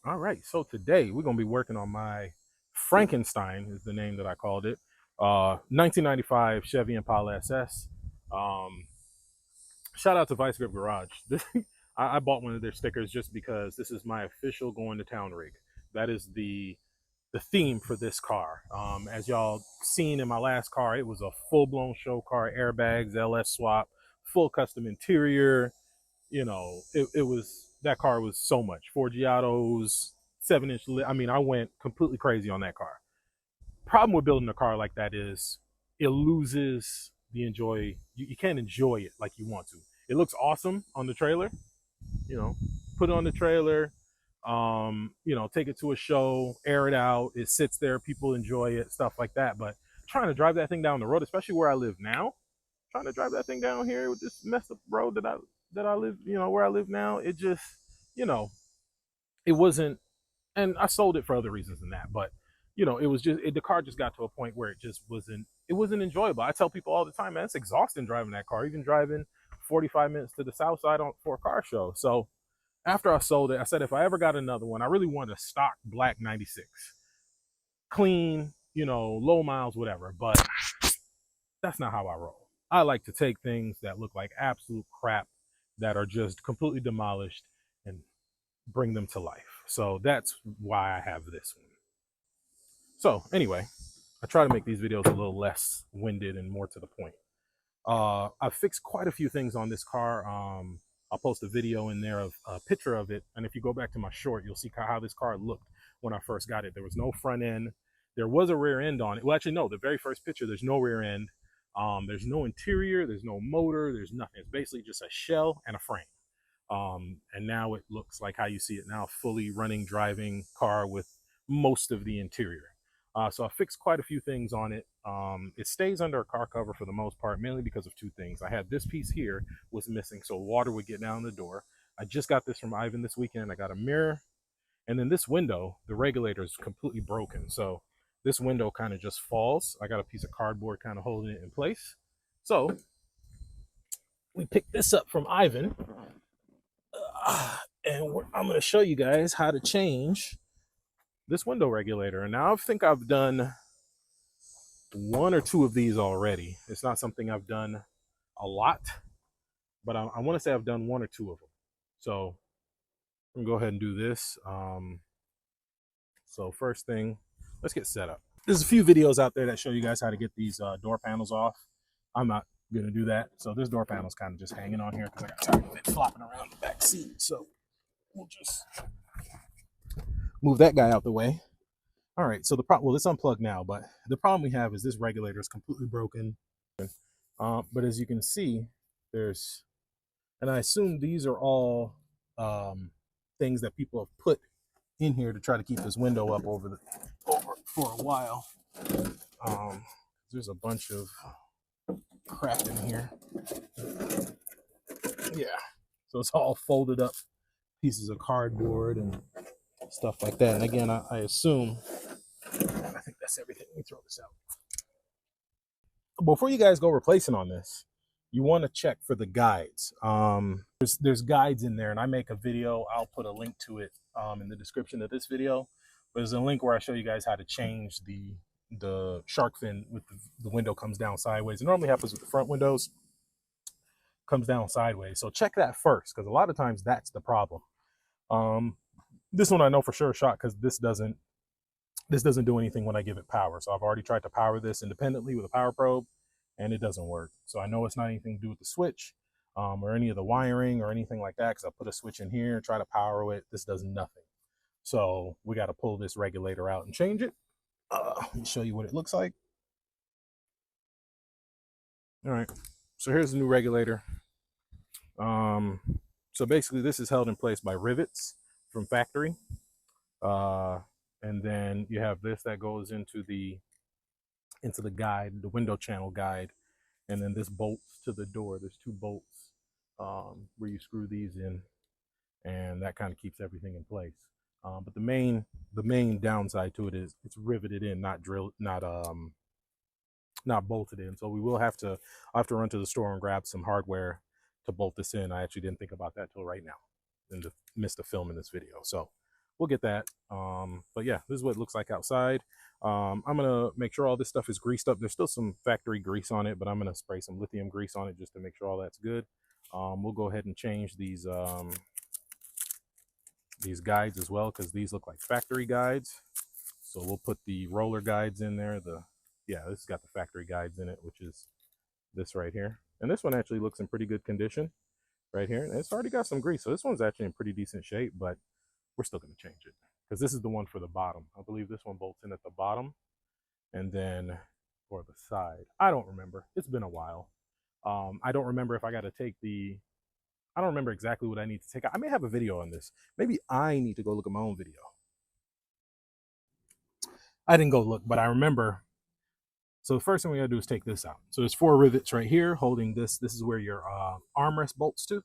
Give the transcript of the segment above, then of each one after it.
All right, so today we're gonna be working on my Frankenstein is the name that I called it. 1995 Chevy Impala SS. Um, Shout out to Vice Grip Garage. I bought one of their stickers just because this is my official going to town rig. That is the theme for this car. As y'all seen in my last car, it was a full blown show car, airbags, LS swap, full custom interior. It was that car was so much. Four Giottos, 7-inch. I mean, I went completely crazy on that car. Problem with building a car like that is it loses the enjoy. You can't enjoy it like you want to. It looks awesome on the trailer. You know, put it on the trailer. Take it to a show, air it out. It sits there, people enjoy it, stuff like that. But trying to drive that thing down the road, especially where I live now, trying to drive that thing down here with this messed up road that I live, where I live now, it just, you know, it wasn't. And I sold it for other reasons than that, but it was just the car just got to a point where it wasn't enjoyable. I tell people all the time, man, it's exhausting driving that car, even driving 45 minutes to the south side for a car show. So after I sold it, I said if I ever got another one, I really wanted a stock black 96, clean, low miles, whatever. But that's not how I roll. I like to take things that look like absolute crap, that are just completely demolished, and bring them to life. So that's why I have this one. So anyway, I try to make these videos a little less winded and more to the point. I've fixed quite a few things on this car. I'll post a video in there of a picture of it. And if you go back to my short, you'll see how this car looked when I first got it. There was no front end. There was a rear end on it. Well, actually, no, the very first picture, there's no rear end. There's no interior. There's no motor. There's nothing. It's basically just a shell and a frame. And now it looks like how you see it now, fully running, driving car with most of the interior. So I fixed quite a few things on it. It stays under a car cover for the most part, mainly because of two things. I had this piece here was missing, so water would get down the door. I just got this from Ivan this weekend. I got a mirror, and then this window, the regulator is completely broken. So this window kind of just falls. I got a piece of cardboard kind of holding it in place. So we picked this up from Ivan, and I'm going to show you guys how to change this window regulator. And now I think I've done one or two of these already. It's not something I've done a lot, but I want to say I've done one or two of them. So I'm gonna go ahead and do this. So first thing, let's get set up. There's a few videos out there that show you guys how to get these door panels off. I'm not gonna do that. So this door panel's kind of just hanging on here because I got tired of it flopping around the back seat. So we'll just move that guy out the way. All right, so the problem, well, it's unplugged now, but the problem we have is this regulator is completely broken. But as you can see, there's, and I assume these are all things that people have put in here to try to keep this window up over for a while. There's a bunch of crap in here. Yeah, so it's all folded up pieces of cardboard and stuff like that. And again, I assume, I think that's everything. Let me throw this out. Before you guys go replacing on this, you want to check for the guides. There's guides in there, and I make a video. I'll put a link to it in the description of this video. But there's a link where I show you guys how to change the shark fin with the window comes down sideways. It normally happens with the front windows, comes down sideways. So check that first, because a lot of times that's the problem. This one I know for sure shot because this doesn't do anything when I give it power. So I've already tried to power this independently with a power probe, and it doesn't work. So I know it's not anything to do with the switch or any of the wiring or anything like that, because I put a switch in here, try to power it. This does nothing. So we got to pull this regulator out and change it. Let me show you what it looks like. All right, so here's the new regulator. So basically this is held in place by rivets from factory. And then you have this that goes into the guide, the window channel guide, and then this bolts to the door. There's two bolts where you screw these in, and that kind of keeps everything in place. But the main downside to it is it's riveted in, not drilled, not bolted in. So I'll have to run to the store and grab some hardware to bolt this in. I actually didn't think about that till right now, and missed the film in this video. So we'll get that. But yeah, this is what it looks like outside. I'm gonna make sure all this stuff is greased up. There's still some factory grease on it, but I'm gonna spray some lithium grease on it just to make sure all that's good. We'll go ahead and change these guides as well, because these look like factory guides. So we'll put the roller guides in there. Yeah, this has got the factory guides in it, which is this right here. And this one actually looks in pretty good condition right here. And it's already got some grease, so this one's actually in pretty decent shape, but we're still going to change it because this is the one for the bottom. I believe this one bolts in at the bottom and then for the side. I don't remember. It's been a while. I don't remember if I got to take I don't remember exactly what I need to take. I may have a video on this. Maybe I need to go look at my own video. I didn't go look, but I remember. So the first thing we gotta do is take this out. So there's 4 rivets right here holding this. This is where your armrest bolts to.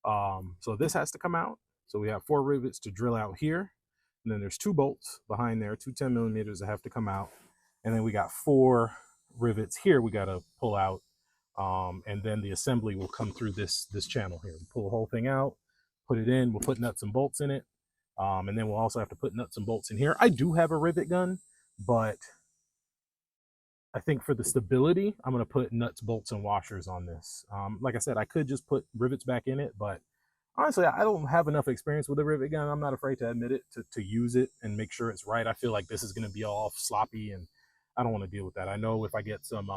So this has to come out. So we have 4 rivets to drill out here. And then there's 2 bolts behind there, 2 10mm that have to come out. And then we got 4 rivets here we gotta pull out. And then the assembly will come through this channel here. We'll pull the whole thing out, put it in, we'll put nuts and bolts in it. And then we'll also have to put nuts and bolts in here. I do have a rivet gun, but I think for the stability, I'm going to put nuts, bolts, and washers on this. Like I said, I could just put rivets back in it, but honestly, I don't have enough experience with a rivet gun. I'm not afraid to admit it, to use it and make sure it's right. I feel like this is going to be all sloppy, and I don't want to deal with that. I know if I get some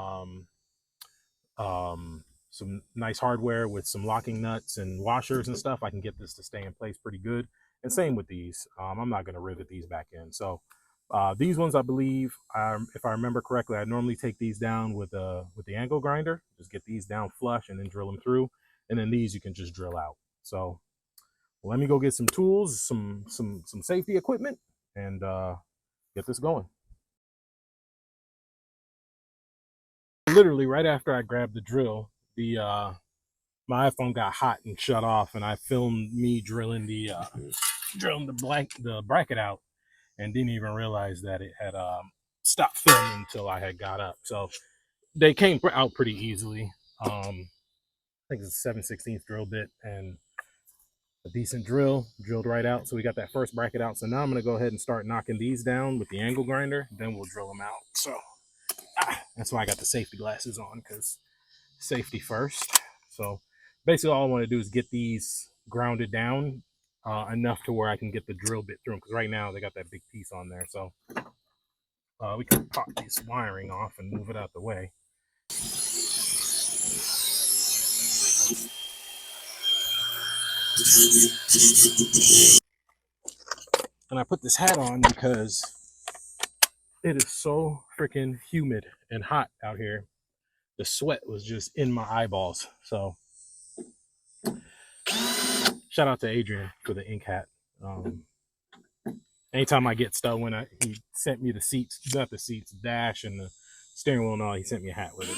nice hardware with some locking nuts and washers and stuff, I can get this to stay in place pretty good. And same with these. I'm not going to rivet these back in. So these ones, I believe, if I remember correctly, I normally take these down with the angle grinder. Just get these down flush and then drill them through. And then these you can just drill out. So let me go get some tools, some safety equipment, and get this going. Literally right after I grabbed the drill, my iPhone got hot and shut off, and I filmed me drilling the bracket out, and didn't even realize that it had stopped filming until I had got up. So they came out pretty easily. I think it's a 7/16 drill bit and a decent drill, drilled right out. So we got that first bracket out. So now I'm gonna go ahead and start knocking these down with the angle grinder. Then we'll drill them out. So that's why I got the safety glasses on, because safety first. So basically all I want to do is get these grounded down enough to where I can get the drill bit through them, because right now they got that big piece on there. So we can pop this wiring off and move it out the way. And I put this hat on because it is so freaking humid and hot out here. The sweat was just in my eyeballs. So shout out to Adrian for the ink hat. Anytime I get stuff, he sent me the seats, not the seats, dash and the steering wheel and all, he sent me a hat with it.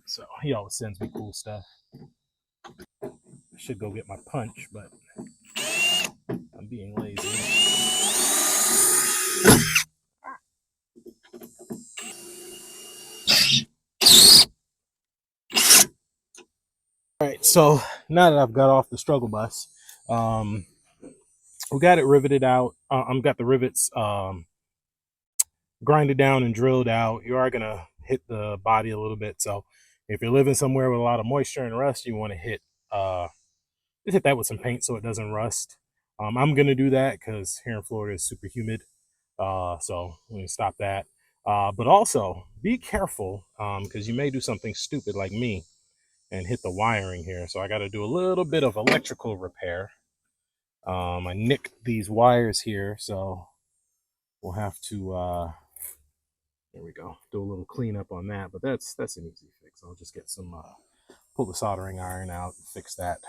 So he always sends me cool stuff. I should go get my punch, but I'm being lazy. All right, so now that I've got off the struggle bus, we got it riveted out. I've got the rivets grinded down and drilled out. You are gonna hit the body a little bit. So if you're living somewhere with a lot of moisture and rust, you want to just hit that with some paint so it doesn't rust. I'm gonna do that because here in Florida is super humid. So let me stop that. But also be careful because you may do something stupid like me and hit the wiring here. So I got to do a little bit of electrical repair. I nicked these wires here, so we'll have to there we go, do a little cleanup on that. But that's an easy fix. I'll just get some pull the soldering iron out and fix that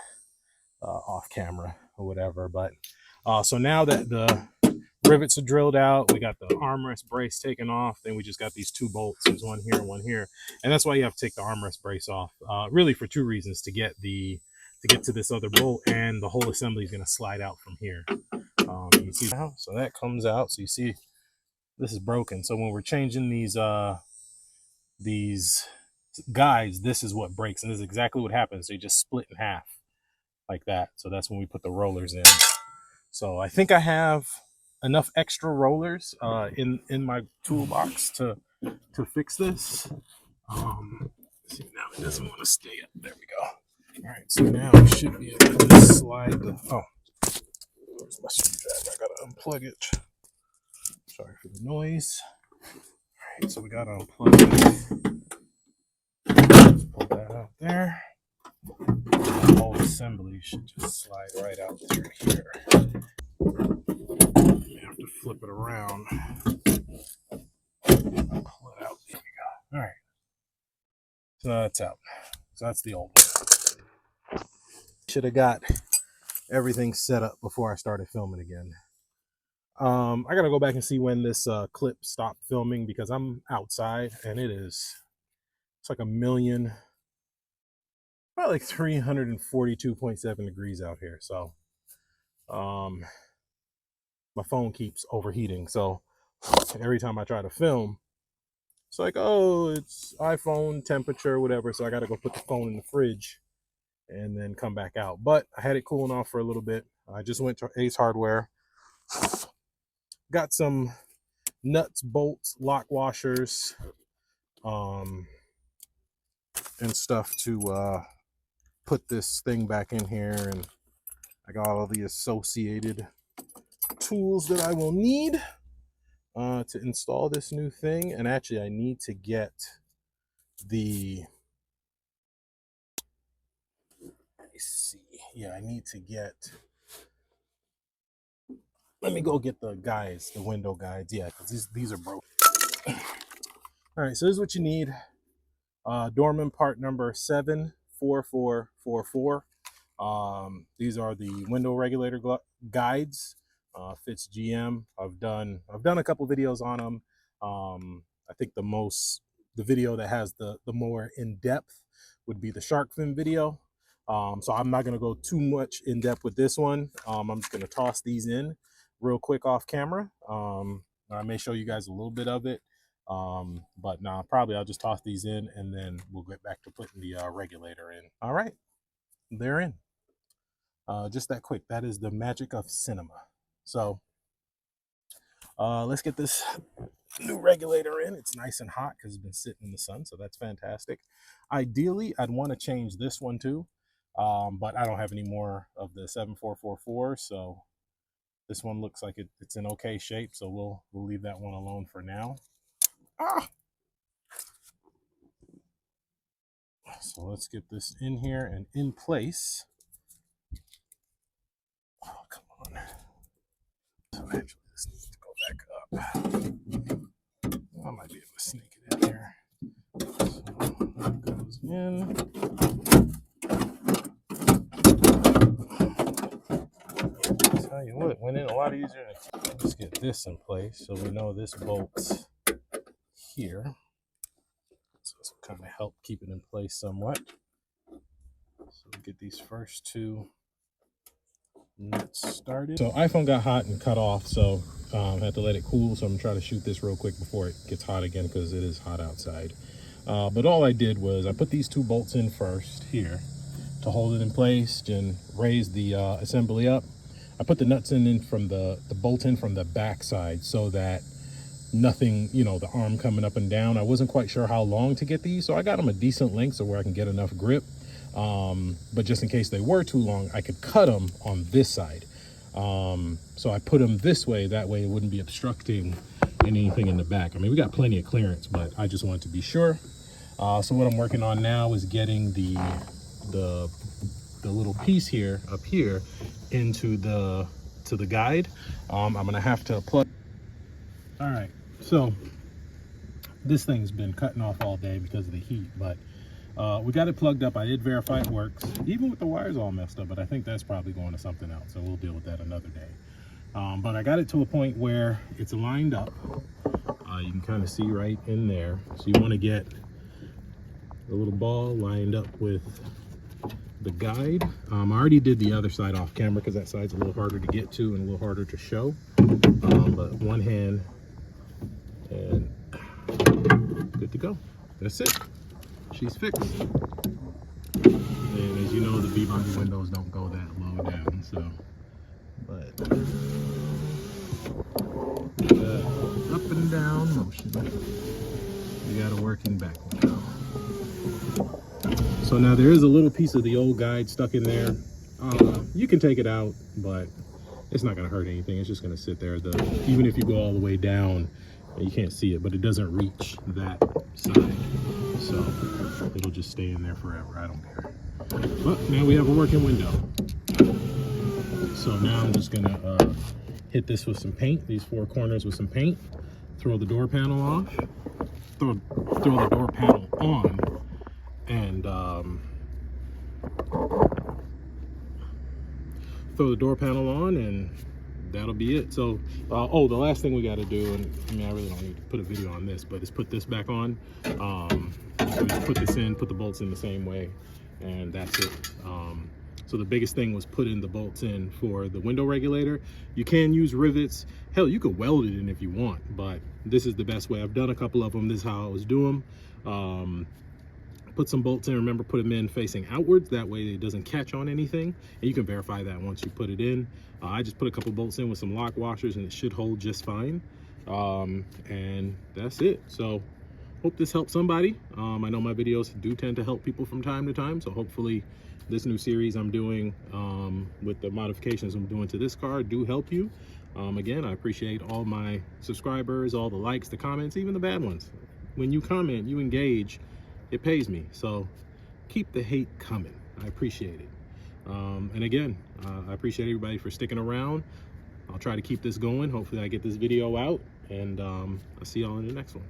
off camera or whatever. But so now that the rivets are drilled out, we got the armrest brace taken off, then we just got these 2 bolts. There's one here and one here, and that's why you have to take the armrest brace off, really for 2 reasons: to get to this other bolt, and the whole assembly is going to slide out from here. You see now, so that comes out. So you see this is broken. So when we're changing these guides, this is what breaks, and this is exactly what happens. They just split in half like that. So that's when we put the rollers in. So I think I have enough extra rollers in my toolbox to fix this. See, now it doesn't want to stay up. There we go. All right, so now we should be able to slide the. Oh, where's my screwdriver? I gotta unplug it. Sorry for the noise. All right, so we gotta unplug it. Pull that out there. The whole assembly should just slide right out through here. You have to flip it around. Pull it out. There we go. All right. So that's out. So that's the old one. Should have got everything set up before I started filming again. I gotta go back and see when this clip stopped filming because I'm outside and it's like a million, probably like 342.7 degrees out here. So my phone keeps overheating. So every time I try to film, it's like, oh, it's iPhone temperature, whatever. So I got to go put the phone in the fridge and then come back out. But I had it cooling off for a little bit. I just went to Ace Hardware, got some nuts, bolts, lock washers, and stuff to put this thing back in here. And I got all the associated tools that I will need to install this new thing. And actually, I need to get the, let me see. Yeah, I need to get, let me go get the guides, the window guides. Yeah, because these are broken. All right, so this is what you need. Dorman part number 74444. These are the window regulator guides. Fits GM. I've done a couple videos on them. I think the video that has the more in depth would be the shark fin video. So I'm not gonna go too much in depth with this one. I'm just gonna toss these in real quick off camera. I may show you guys a little bit of it. But nah, probably I'll just toss these in and then we'll get back to putting the regulator in. All right, they're in. Just that quick. That is the magic of cinema. So let's get this new regulator in. It's nice and hot because it's been sitting in the sun, so that's fantastic. Ideally, I'd want to change this one too, but I don't have any more of the 7444, so this one looks like it's in okay shape, so we'll leave that one alone for now. So let's get this in here and in place. Oh, come on. So actually, this needs to go back up. I might be able to sneak it in here. So that goes in. I'll tell you what, went in a lot easier. Let's get this in place so we know this bolt's here. So this will kind of help keep it in place somewhat. So we'll get these first two nuts started. So iPhone got hot and cut off, so I had to let it cool. So I'm gonna try to shoot this real quick before it gets hot again because it is hot outside. But all I did was I put these two bolts in first here to hold it in place and raise the assembly up. I put the nuts in from the bolt in from the back side so that nothing, the arm coming up and down. I wasn't quite sure how long to get these, so I got them a decent length so where I can get enough grip. But just in case they were too long, I could cut them on this side. So I put them this way, that way it wouldn't be obstructing anything in the back. I mean, we got plenty of clearance, but I just wanted to be sure. So what I'm working on now is getting the little piece here up here into the guide. I'm gonna have to plug. All right, so this thing's been cutting off all day because of the heat, but we got it plugged up. I did verify it works, even with the wires all messed up, but I think that's probably going to something else, so we'll deal with that another day. But I got it to a point where it's lined up. You can kind of see right in there. So you want to get the little ball lined up with the guide. I already did the other side off camera because that side's a little harder to get to and a little harder to show. But one hand and good to go. That's it. She's fixed. And as you know, the V-body windows don't go that low down, so, but motion. You got a working back window. So now there is a little piece of the old guide stuck in there. You can take it out, but it's not going to hurt anything. It's just going to sit there. Even if you go all the way down, you can't see it, but it doesn't reach that side. So it'll just stay in there forever. I don't care. But now we have a working window. So now I'm just going to hit this with some paint, these four corners with some paint, throw the door panel off, throw the door panel on, and throw the door panel on, and that'll be it. So oh, the last thing we got to do, and I mean, I really don't need to put a video on this, but is put this back on. So you put this in, put the bolts in the same way, and that's it. So the biggest thing was putting the bolts in for the window regulator. You can use rivets. Hell, you could weld it in if you want, but this is the best way. I've done a couple of them. This is how I always do them. Put some bolts in. Remember, put them in facing outwards. That way it doesn't catch on anything. And you can verify that once you put it in. I just put a couple bolts in with some lock washers, and it should hold just fine. And that's it. So hope this helps somebody. I know my videos do tend to help people from time to time, so hopefully this new series I'm doing with the modifications I'm doing to this car do help you. Again, I appreciate all my subscribers, all the likes, the comments, even the bad ones. When you comment, you engage, it pays me. So keep the hate coming. I appreciate it. And again, I appreciate everybody for sticking around. I'll try to keep this going. Hopefully I get this video out, and I'll see y'all in the next one.